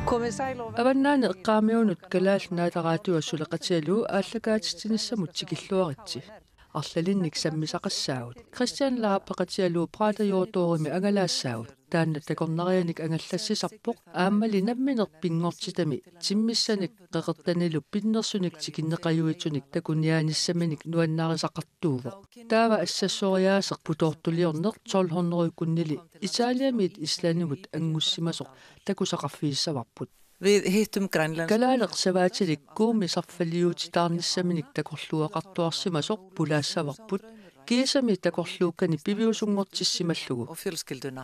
Avannaani eqqaamiunut kalaallnaataraatuassuleqatialuu ааллакаатитинissамут тикиллуаритси арлалинник саммисақассаагут кристианлаараппеқатиалуу праатаёорторими агалаассаагут таанна такорнарианик ангаллассисарпоқ ааммали намминерпингортитами тиммиссаник қеқертанилу пиннерсуник тикиннеқаюитсуник такуниааниссаминик нуаннаарисақартуувоқ таава ассассориаасеқ путоортулиорнер 1200 куннили италиамит исланимут ангуссимасоқ такусақарфииссаварпут Við hittum grænlensk. Kalaaleqsavaatilik kuumi sarfalliutitaarnissaminik takorluaqartuarsimasoq pulaassavарput kiisami takorluukkani piviusungortissimallugu Og fjölskylduna.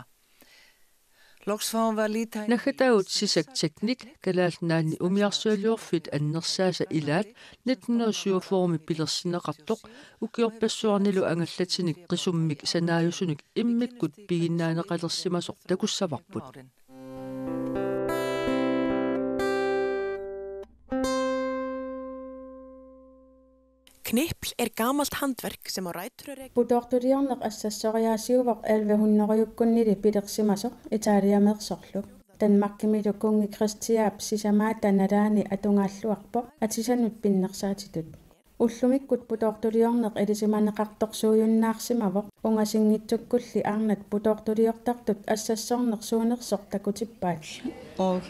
Loks fáum við að líta Nakhataut sisak teknik kalaalnaani umiarsualiorfit annersaasa ilaat 1947 pilersineqartoq ukiorpassuarnilu angallatinik qisummik sanaajusunik immikkut piginnaaneqalersimasoq takussavarput Knipl gamalt handverk sem á rætur að rekja. Putortuliorneq assassoriaasiuvaq 1100-jukkunnili pilersimasoq Itaaliameersorlu. Danmarkimilu kungi Kristiaap sisamaata nalaani atungaalluarpoq atisanut pinnersaatitut. Ullumikkut putortuliorneq ilisimaneqartorsuujunnaarsimavoq ungasingitsukkulli arnat putortuliortartut assassornersuunersoq takutippaat. Og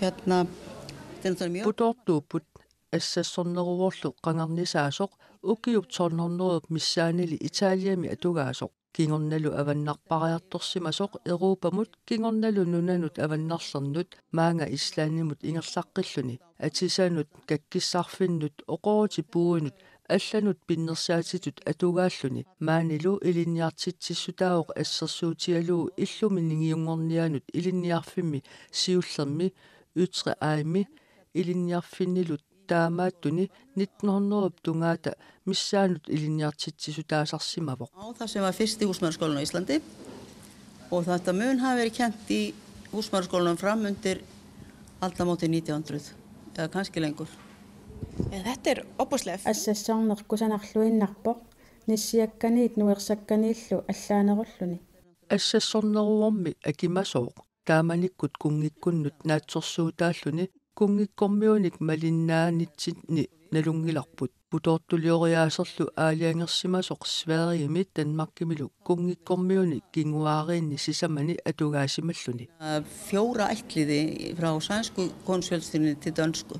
Putortuuput assassorneruvorlu qangarnisaasoq ukiup 1200 missaanili Italiami atugaasoq kingornalu avannarpariartorsimasoq Europamut kingornalu nunanut avannarlernut maanga islaanimut ingerlaqqilluni atisanut kakkissarfinnut oqoriti puunut алланут пиннерсаатитут атугааллуни маанилу илинниартитсиссутаоқ ассерсуутиалуу иллуми нингиунгорнианут илинниарфимми сиуллерми ютре аими илинниарфиннилут таамааттуни 1900 tungaata missaanut ilinniartitsisutaasarsimavoq. Það sem var fyrsti húsmæðurskólinn á Íslandi og þetta mun hafa verið kennt í húsmæðurskólanum fram undir aldamótin 1900 eða kannski lengur. Þetta opuslega. Assassornerkusanarluinnarpoq nissiakkaniit nuersakkaniillu allaanerulluni. Assassorneruormi akimasooq taamanikkut kungikkunnut naatsorsuutaalluni kungikkormiunik malinnaanitsitni nalungilarput putortulioriaaserlu aaliangersimasoq Sverigemit Danmarkimilu kungikkormiunik kinguaariinni sisamani atugaasimalluni. 4 ættliði frá sænsku konungsfjölskyldunni til dönsku.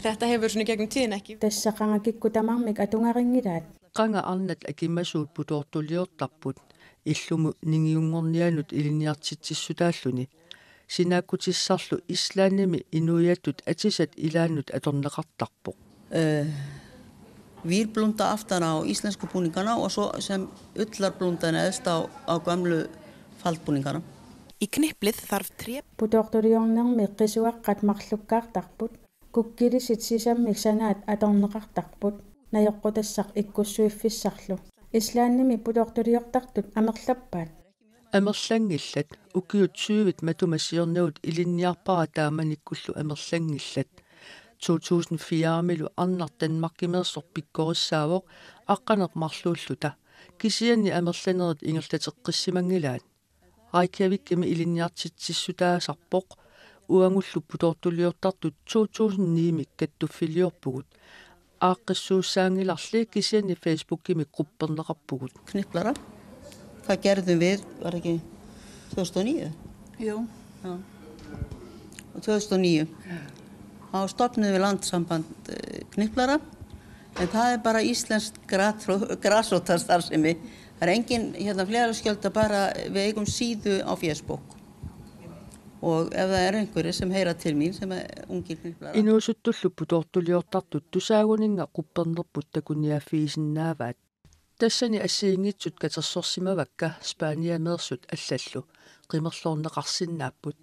Þetta hefur svona gegnum tíðin ekki. Tassaqangakikkutamarmik atungaringilaat. Qanga arnat akimasuut putortuliortarput illumu ningiungornianut ilinniartitsissutaalluni Sinaakutissarlu islaanimi inuiattut atisat ilaannut atorneqartarpoq. Vírblunda aftan á íslensku búningana og svo sem ullarblunda neðst á gömlu faldbúningana. Í kniplið þarf tré. Putortuliornermi qisuaqqat marlukkaartarput kukkilisit sisammik sanaat atorneqartarput najoqqutassaq ikkussuiffissarlu. Islaannimi putortuliortartut amerlappaat. Amerlangillat ukiutsuivit matumasiornaut ilinniarpara taamanikkullu amerlangillat 2004 arnar Danmarkimeersoq pikkorissaavoq aqqanermarluulluta kisianni amerlanerit ingerlateqqissimangilaat Reykjavik imi ilinniartitsissutaasarpoq uangullu putortuliortartut 2009 kattuffiliorpugut aaqqissuussaangilarli kisianni Facebook-imi grupperneqarpugut Kniplara. Hvað gerðum við, var ekki 2009? Jú. Já. Og 2009. Þá stofnuðum við landssamband Kniplara, en það bara íslensk grasrótarstarfsemi. Það engin félagaskjölda bara við eigum síðu á Facebook. Og ef það einhverjir sem heyra til mín sem ungir Kniplara. Inuusuttullu putortuliortartut tusaaguninga quppernerput takuniaffiisinnaavaat Tassani assiingitsut katersorsimavakka Spaniameersut allallu qimerlorneqarsinnaaput.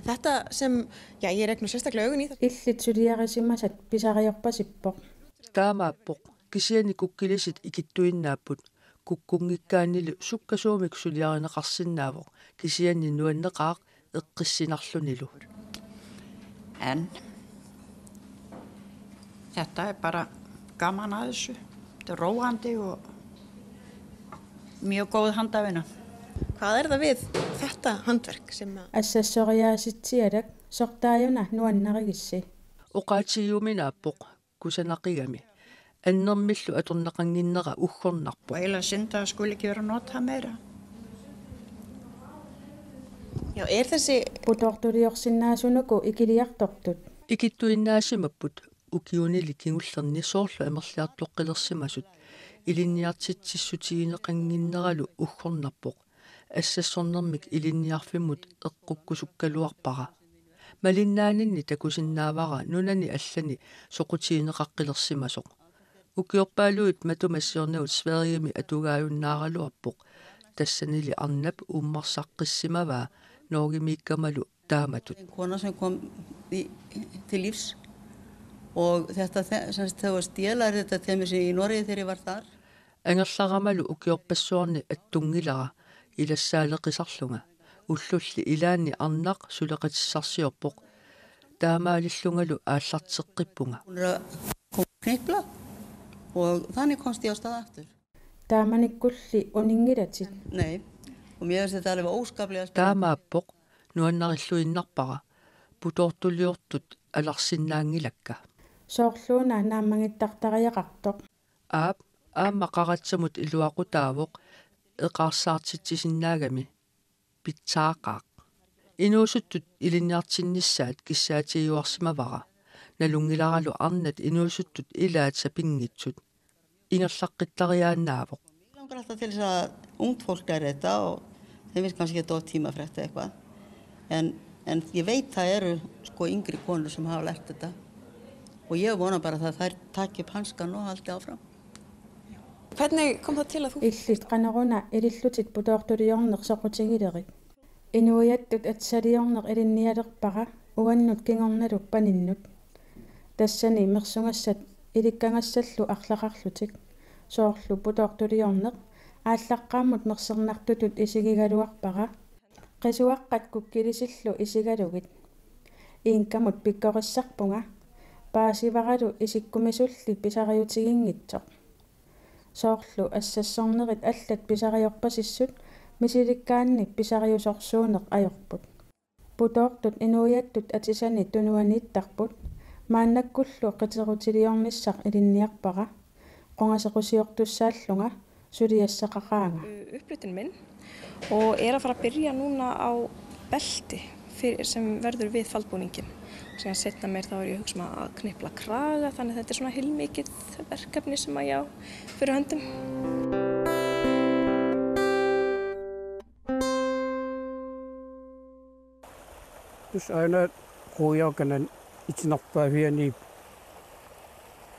Þetta sem ég regnu sérstaklega augun í það. Illitsuliarisimasat pisariorpasippoq. Taamaappoq kisiani kukkilisit ikittuinnaaput kukkungikkaanilu sukkasuumiksuliarineqarsinnaavoq kisiani nuanneqaaq eqqissinarlunilu. En þetta bara gaman að þessu. Þetta róandi og mjög góð handavinna. Hvað það við þetta handverk sem Assessoriaasitsialak Sortaajuna nuannarigissi. Oqaatiyuminaappoq kusanaqigami. Annermillu atornaqanginnera uggornarpoq. Och hela Sinta skulle ikke göra något här mera. Ja, þessi Putortuliorsinnaasunuku ikiliartortut. Ikittuinnaasimapput ukiunili kingullerni soorlu amerliartoqqilersimasut ilinniartitsissutigineqanginneralu uggornarpoq assassornermik ilinniarfimmut eqqukkusukkaluarpara malinnaanинни takusinnaavara nunani allani soqutigineqaqqilersimasoq ukiorpaaluit matumassiornaut Sveriami atugaajunnaaraluarpoq tassanili arnap ummarsaqqissimavaa noogimiikkamalu taamatut. Kona sem kom til lífs og þetta semst þau að stjela þetta þeimur sem í Noregi þegar ég var þar. Angerlaramalu ukiorpassuarni attungilara ilassaaлекisarlunga ullulli ilaanni arnaq suleqatissarsiorpoq taamaalillungalu aallarteqqippunga. Hún að knipla og þannig komst ég á stað aftur. Taamanikkulli uningiratit. Nei, og mér finnst þetta alveg óskaplega spennandi. Taamaappoq nuannarilluinnarpara putortuliortut alarsinnaangilakka. Soorluuna naamangittartariaqartoq. Aamaqaratsamut iluaqutaavoq eqaarsaartitsisinnaagami pitsaaqaaq. Inuusuttut ilinniartinnissaat kissaatigiuarsimavara nalungilaralu arnat inuusuttut ilaat sapingitsut ingerlaqqitariaannaavoq. Ég langar alltaf til þess að ungt fólk er þetta og þeim finnst kannski ekki dótt tíma fyrir eitthvað. En ég veit það eru sko yngri konur sem hafa lært þetta og ég vona bara að þær taki upp hanskan og haldi áfram. Hvernig kom það til að þú Illit qaneruna ilillutit putortuliorneq soqutigilerit. Inuiattut atsaliorneq ilinnialerpara uannut kingornaluk paninnut. Tassani mersungassat ilikkangassallu arlaqarlutik. Soorlu putortuliorneq ааllaqqaamut mersernertutut isigigaluarpara. Qisuaqqat kukkilisillu isigalugit. Iinkamut pikkorissarpunga. Paasivaralu isikkumisulli pisariutigingitsoq. Soorlu assassornerit allat pisariorpasissut misilikkaanni pisariusorsuuneq ajorput. Putortut inuiattut atisani tunuaniittarput. Maannakkullu qiterutiliornissaq ilinniarpara. Qongasequsiortussaallunga suliassaqaqaanga. Uppritun minn og að fara að byrja núna á belti sem verður við faldbúningin. Síðan setna meir þá ég að hugsa að knipla kraga, þannig að þetta svona heilmikið verkefni sem ég á fyrir höndum. Jos aina huijaukanen itsinarpaaviani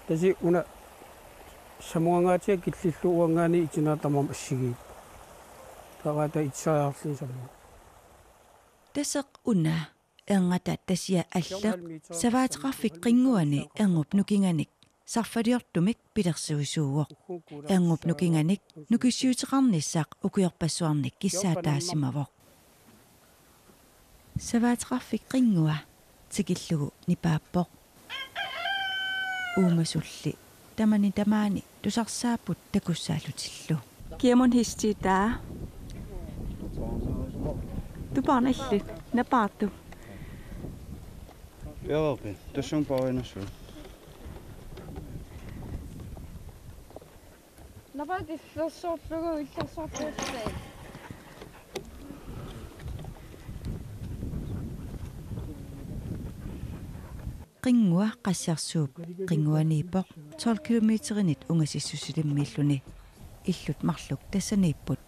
tasi una samuangaatia killilluuangaani itsinaatamam assigi taaqata itsaarli samu taseq una erngata tasia alleq savaatiqarfik qinguani erngуп nukinganik sarfaliortumik pilersuisuugoq erngуп nukinganik nukissiutiqarnissaq ukuyorpassuarnik kissaataasimavoq savaatiqarfik qingua tikillugu nipaappoq uumasulli tamaani tusarsaaput takussaalutillu kiamun histiitaa tuparnallu napaartu Joo, tässä on painossa. Napaatis soppego illa soppesse. qingua qassiarsuup qinguaniippoq 12 kilometerinit ungasissusilimmiilluni illut marluk tassaniipput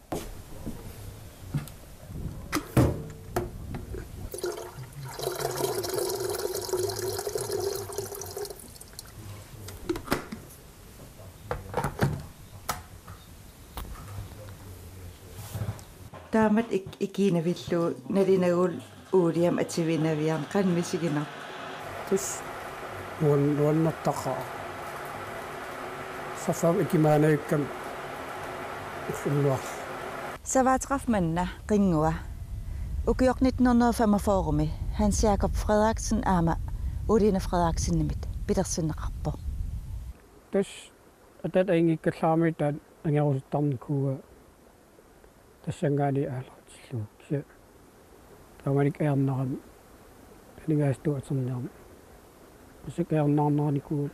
taamat ikiinavillu nalinagul uuliam ativinavian qanmisiginar tus nuannertaqa safam ikimaanayukkam ulluar savaatiqarmanna qingua ukiornitnernerfamaforumi Hans Jakob Frederiksen ama Ulina Frederiksen-nimit pilersinneqarpo tas atat aingikkallaamitaan angerusuttarnikua tassangaani aalartillu kisa tamanik aarnaram lingastuaterniarma сакаернаарнааникуу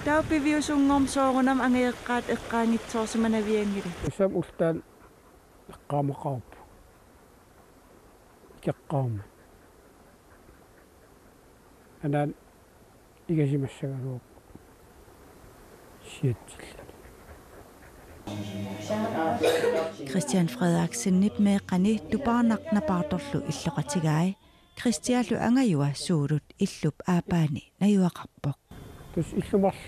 таупивиусунгорм соорунам ангеэккаат эккаангитсоорсиманавиангили усам ултаан эққаамақарпу кеққаама анаан игасимассагалуоп сиатсилла Christian Frederiksen nip meeqani tupaarnarnapaartorlu illoqatigaai Christiallu angajua suurut illup aapaani najuaqarpoq тус иллумарл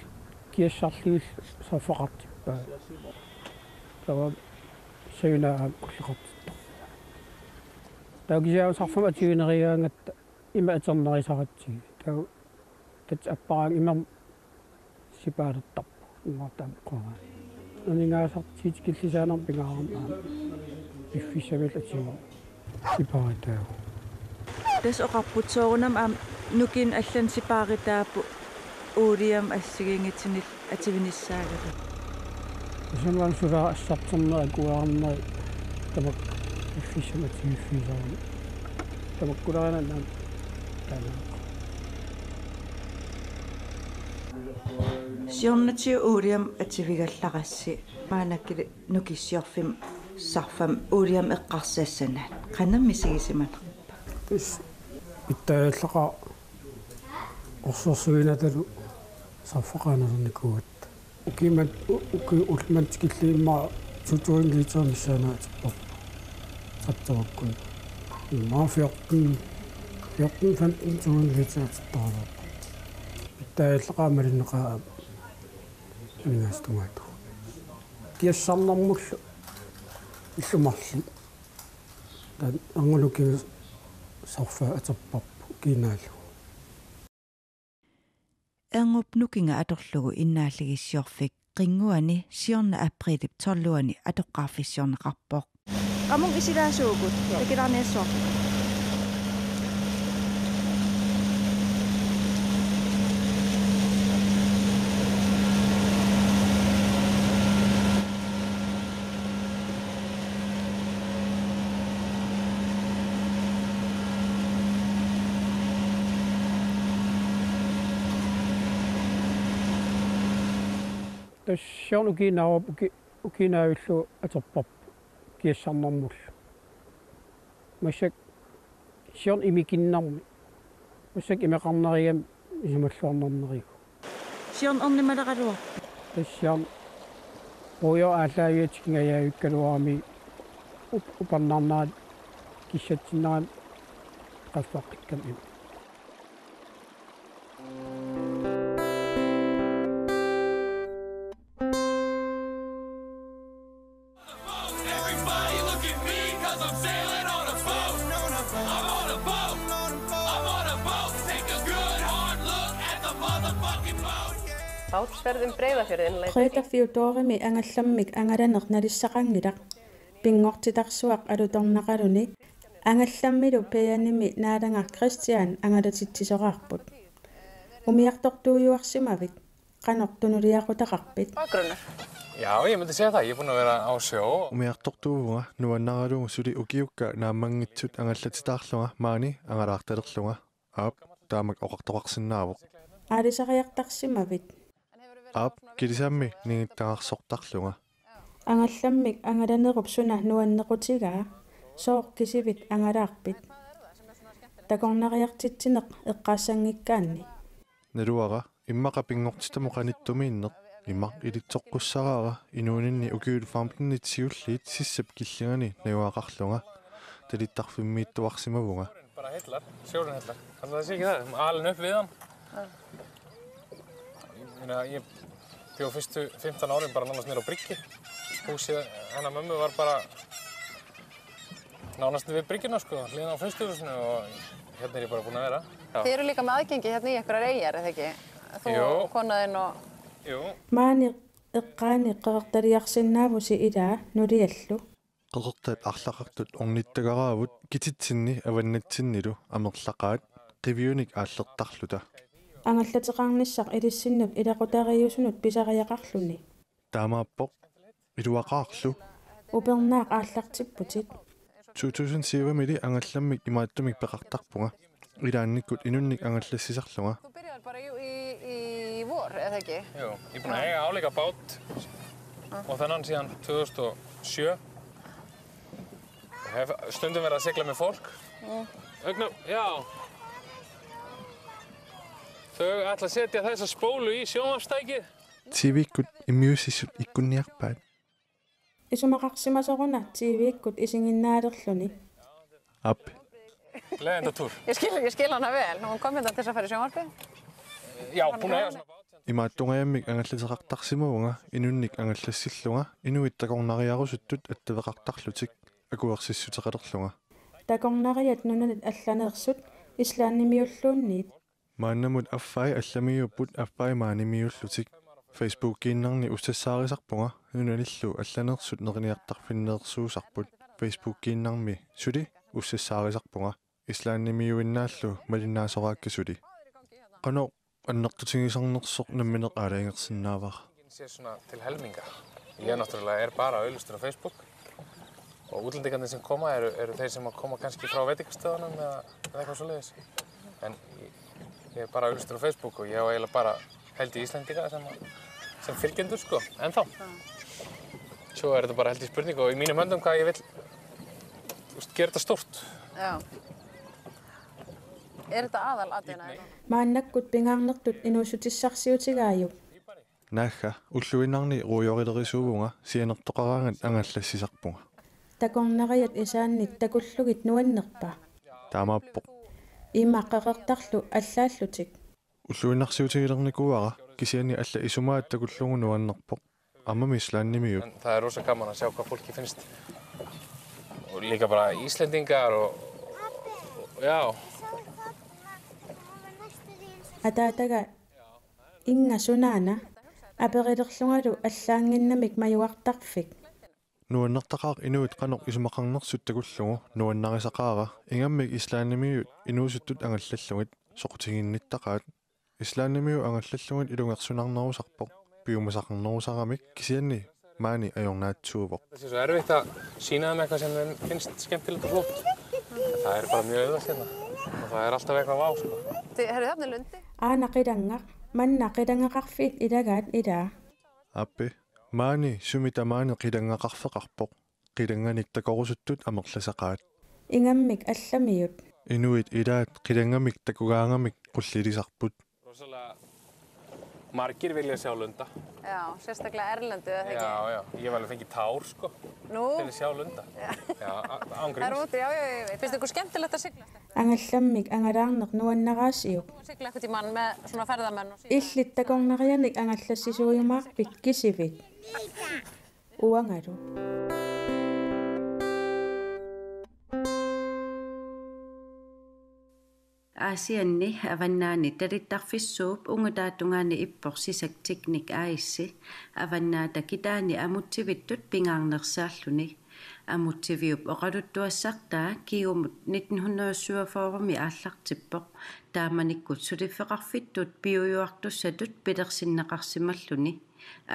киассаарлуил саффақартиппаа тава саюнаа куллеқартитто тагиаа сарфама тигинериаангатта има атернерисаратсиг тау тат аппараан имам сипаалаттар унгартаам қора нингаасартит киллисаанер пингаарам иффисавел атима сипаатаа тас оқарпут соорунам аам нукин аллан сипааритааппу уулиам ассигингитсинил ативиниссаагата исэмлан сулаа ассартернера куаарнери тамак иффисаматигиффисаарам тамаккулаанаа тана сиорнатиу уулиам ативигалларасси маанаккили нукиссиорфим сарфам уулиам эққарсаассанаат қанамми сигисимана тус иттааллаqa орсорсуинаталу сарфақаанерникуат укимат улмантикиллиимма тутуингиитермиссаанаатиппо саттораккун мафиортин фантин туингиитертиппаава иттааллақаамалиннеқаа нигастумаату киассарнэрмуллу иллумарли тан ангулуки сарфа атерпарпу кинаалу ангуп нукинга аторлугу иннааллигиссиорфик qinguani siorna aprilip torluani atoqqaarfissiorneqarpoq qamung isilaasuugut takilarniassoor тассиорн укинаавап укинаавиллу атерпарп киассарнэрмуллу масак сиорн имикиннарми масак имеқарнериам исималлуарнернеригу сиорн орнималеқалуар тассиорн оё аалаавиатикингаяавиккалуарами упарнарнаат киссатсиннаан qaffaqqikkam im Bátsferðum Breiðafjörðin Greta Fiodorimi angallammik angalaneq nalissaqangilaq pingortitarsuaq alutornaqaluni angallammilu peyanimi naalangar Christian angalatittisoqarput umiartortuujuarsimavit qanortunuliaqutaqarpit Ja, jag men det säger att jag på några av show. Umiartortuuga nuannaralugu suli ukiukka naammangitsut angallatitaarlunga maani angalaartalerlunga aap taamak oqartoqarsinnaavoq aalisariartarsimavit aap kilisammi ningittaqarsortarlunga angallammik angalanerup suna nuannequtigaa sooq kisivit angalaarpit takornariartitsineq eqqaassangikkaanni naluara immaqa pingortitamu qanittumiinneq immaq ilitsoqqussaraara inuuninni ukiul farmtinitsiulliit sissap killingani najuaqarlunga talittarfimmiittuarsimavunga Bara Hitler, sjóren Hitler. Kan du se det? Allen upp vid han. Ég bjó fyrstu 15 árin bara nánast niður á bryggju. Húsið hennar mömmu var bara nánast við bryggjuna sko, hliðina á fyrstuhúsinu og hérna ég bara búinn að vera. Þið eru líka með aðgengi hérna í einhverjar eyjar, eða ekki? Þú og konaðinn og... Jú. Maani eqqaani qeqertaliarsinnaavusi ilaa nuliallu qeqertaat arlaqartut ornittagaraavut kititsinni avannatsinnilu amerlaqaat qiviunik aallertarluta angallateqarnissaq ilissinnup ilaqutariusunut 2007 mili angallammik imaattumik peqartarpunga ilaannikkut inunnik angallassisarlunga. Du började bara i vår, är det inte? Jo, ég er búinn að eiga álíka bát og þennan síðan 2007. Ég hef stundum verið að sigla með fólk. Augnum, já. Þau ætla að setja þessa spólu í sjónvarpstækið. Tivikkut immiusissut ikkunniarpaat. Isumaqarsimasoruna tivikkut isinginnaalerluni. Appi. Gleðinda túr. Jag skiljer henne väl. Hon kom inte till att färra sjömarpi. Já, búinn að eiga svona bát. Imaattungajammik angallaseqartarsimavuga inunnik angallasillunga inuittakornariarusuttut attaveqartarlutik akuersissuteqalerlunga. Takornariat nunanat allaneersut islaannimiulluunniit. Maannamut affai allamiupput affai maanimiullutik Facebook-kiinnarni ussasaarisarpunga nunanillu allaneersut neriniartarfinneersuusarput Facebook-kiinnarmi suli ussasaarisarpunga islaannimiuinnaallu malinnaasoriakkasuli qano annertutigisarnersoq nammineq aalaingersinnaavaq. Sér svona til helminga. Ég náttúrulega bara auðlustur á Facebook og útlendingarnir sem koma eru þeir sem koma kannski frá veitingastöðunum eða eitthvað svoleiðis. En ég bara auðlustur á Facebook og ég á eiginlega bara held í Íslendinga sem fylgjendur sko, ennþá. Svo þetta bara held í spurning og í mínum höndum hvað ég vil gera þetta stórt. Já. Þetta aðalatriðina? Maannakkut pingaarnertut inuusutissarsiutigaayuk. Naakka ulluinarni ruujorilerisuuvunga sianertoqaraangat angallassisarpunga. Takornariat isaannik takullugit nuannerpa. Taamaappoq. Imaqqaqertarlu allaallutik. Ulluinarsiutigilernikuara kisiani alla isumaat takullugu nuannerpoq. Ammami islaannimiut. Það rosa gaman að sjá hvað fólki finnst. Og líka bara Íslendingar og já. Ataataga inga sunaana aperillerlungalu allaanginnamik majuartarfik. Nuannertaqaaq inuit qanoq isumaqarnersut takullugu nuannarisaqaaqa ingammik islaannimiut inuusuttut angallallugit soqutiginnittaqaat islaannimiu angallallugit ilungersunarnerusarpoq piumasaqarnerusaramik kisianni maani ajornaatsuuvoq. Það sé svo erfitt að sýna þeim eitthvað sem þeim finnst skemmtilegt og flott. Það bara mjög auðvelt hérna og það alltaf eitthvað vá sko. Herru, þarna lundi? Aanaqilangaq mannaqilangaqarfiit ilagaat ilaa. Appi maani sumita qilangaqarfeqarpoq qilanganik takorusuttut amerlasaqaat. Ingammik allamiut. Inuit ilaat qilangamik takugaangamik qullilisarput. Margir vilja sjá lunda. Já, sérstaklega erlendu, eða ekki? Já, ég var alveg fengið tár, sko, til að sjá lunda. Já, ángríns. Það er úti, já, ég veit. Finnst ykkur skemmtilegt að sigla? Angallammik angalaarneq nuannaraasiuk. Sigla eitthvað tímann með svona ferðamenn og síðan? Illittakornarianik angallassisuujumaarpit kisivit. Uangalu. Asianni avannaani talittarfissuup ungutaatungaani ipporsisak teknik aissi avannaata kitaani amuttivittut pingaarnersaalluni amuttiviup oqaluttuassartaa kiumut 1947 aallartippoq taamanikkut suliffeqarfittut piujuartussatut pilersinneqarsimalluni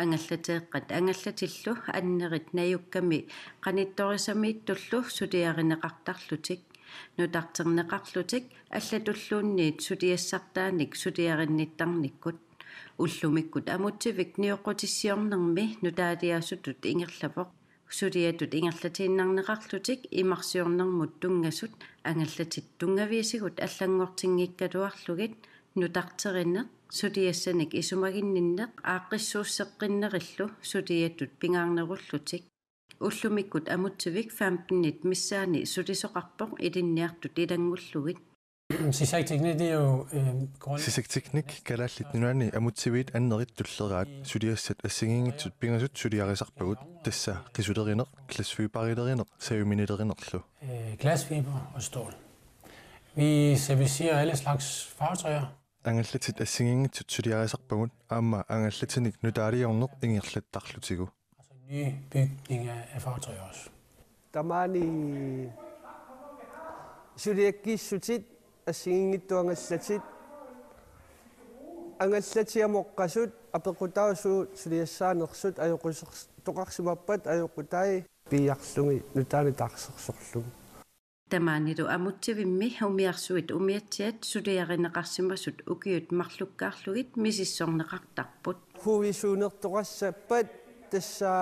angallateeqqat angallatillu annerit najukkami qanittorisamiittullu suliarineqartarlutik nutarterneqarlutik allatulluunniit suliassartaanik suliarinnittarnikkut ullumikkut amuttivik nioqutissiornermi nutaaliaasutut ingerlapoq suliatut ingerlatiinnarneqarlutik imarsiornermut tungasut angallatit tungaviisigut allangortingikkaluarlugit nutarterinneq suliassanik isumaginninneq aaqqissuusseqqinnerillu suliatut pingaarnerullutik ullumikkut amuttivik 15 missaani sulisoqarpoq ilinniartut ilangullugit. Sisakteknik, det er jo Sisakteknik kalallit nuani amuttivit annerit tulleraat suliassat assingingitsut pingasut suliarisarpagut tassa qisuderineq glasfiberilerineq sauminiterinerlu. Glasfiber og stål. Vi servicerer alle slags fartøjer. Angallatit assingingitsut suliarisarpagut aamma angallatinik nutaaliorneq ingerlattarlutigu. Ny bygning af fartøjer også. Tamani suliakkissutit assingingittuangallatit angallatiamoqqasut apequtausuut suliassaanersut ajoqussertoqarsimappat ajoqutai piarlungi nutaani tarsersorlugu Tamanidu amuttivimmi umiarsuit umiatsiat suliarineqarsimasut ukiut marlukkaarlugit misissorneqartarput. Huvisuunertoqassappat tassa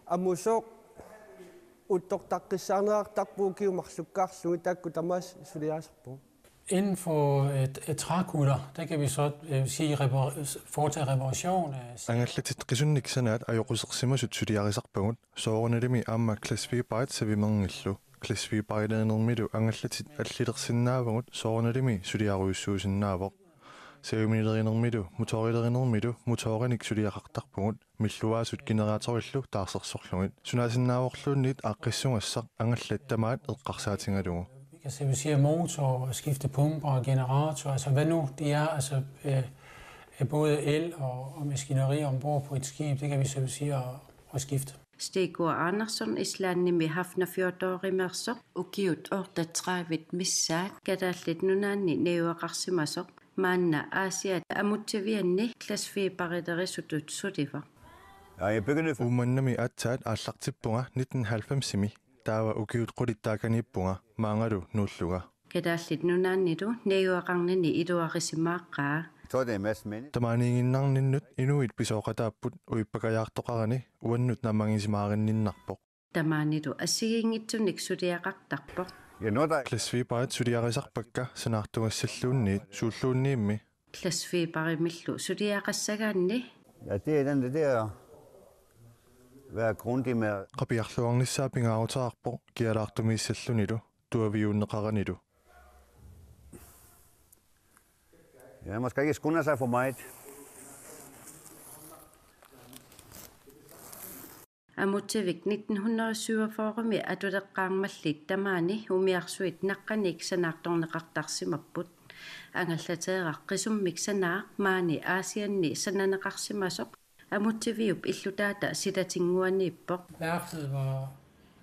amusoq uttortaqqissaarneartarpuu kiumarlukkaarlugi taakku tamas suliaasarpu. Inden for trækutter, der kan vi så sige foretage reparation af... Angallatit qisunniksanaat ajoqusерsimasut suliarisarpagut soorunalimi aamma klassfiibait savimernillu klassfiibailenermilu angallatit allitersinnaavagut soorunalimi suliaruissuusinnaavoq savimilerinermilu motorilerinermilu motorinik suliaqartarpagut milluaasut generaatorillu taarsersorlugit sunaasinnaavoqluunnit aqqissungassaq angallat tamaat eqqarsaatingalugu. Vi kan servicere motor og skifte pumper og generator, altså hvad nu det er, altså både el og maskineri ombord på et skib, det kan vi servicere og skifte. Stegor Andersson Islannimi Hafnarfjordoorimersoq ukiut ortatravit missaat kadaallit nunaanni neuaqarsimasoq maanna Aasiat amuttivianni klassfiiparilerisutut suliva. Umannami attaat aallartippunga 1990-simi taava ukiut qulittaakaniippunga maangalu nuulluga. Kadaallit nunaannilu neuaqarnini iluarisimaaqqa. Tamaniinginnarninnut inuit pisooqataapput uippakajaartoqarani uannut namangisimaarinninnarpoq. Tamanilu assigingitsunik suliaqartarpoq. Klassfiiparit suliarisarpakka sanaartungassalluunniit suulluunniimmi. Klassfiiparimillu suliaqassagaanni. Ja, det er den der være grundig med. Qapiarluarnissaapingaarutaarpoq kialaartumiissallunilu tuaviuunneqaranilu. Ja, man skal ikke skynde sig for meget. Amuttivik 1947 atuleqqaarmallit tamaani umiarsuit naqqanik sanaartorneqartarsimapput angallateeqaq qisummik sanaa maani aasianni sananeqarsimasoq amuttiviup illutaata silatinguaniippoq. Værftet var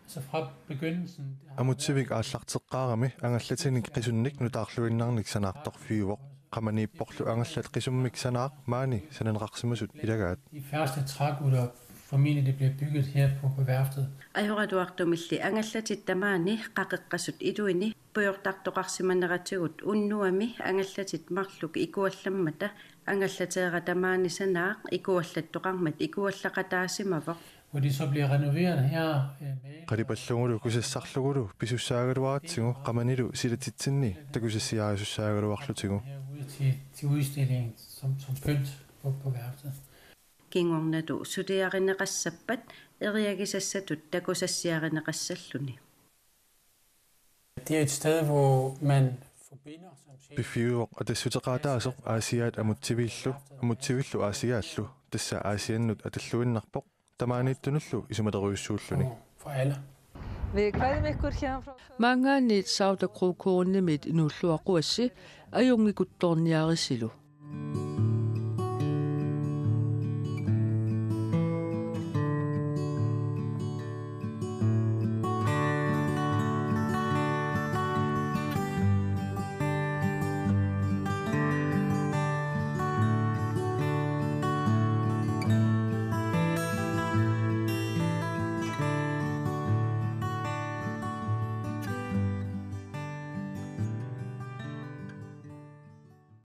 altså fra begyndelsen. Amuttivik aallarteqqaarami angallatinik qisunnik nutaarluinnarnik sanaartorfiuvoq qamaniipporlu angallat qisummik sanaaq maani sananeqarsimasut ilagaat. De første trækutter formentlig det bliver bygget her på værftet. Ajoratuartumilli angallatit tamaani qaqiqqasut iluini puyortartoqarsimaneratigut unnuami angallatit marluk ikuallammata angallateera tamaani sanaaq ikuallattoqarmat ikuallaqataasimavoq. Hvor de så bliver renoveret her. Qalipallungulu kusassarlugulu pisussaagaluvaatsigu qamanilu silatitsinni takusassiaasussaaгаluarlutigu. Til udstilling som pynt på værftet. Kingornatu suliarineqassappat eriagisassatut takusassiarineqassalluni. Det er et sted, hvor man forbinder Bifiuvoq atassutеqaataasoq aasiaat amuttivillu aasiaallu tassa aasiannut atalluinnarpoq tamaaniittunullu isumateriussuulluni. For alle. Mangaanniit sautaqruukuunnimit inulluaquassi ajungikuttorniarisilu.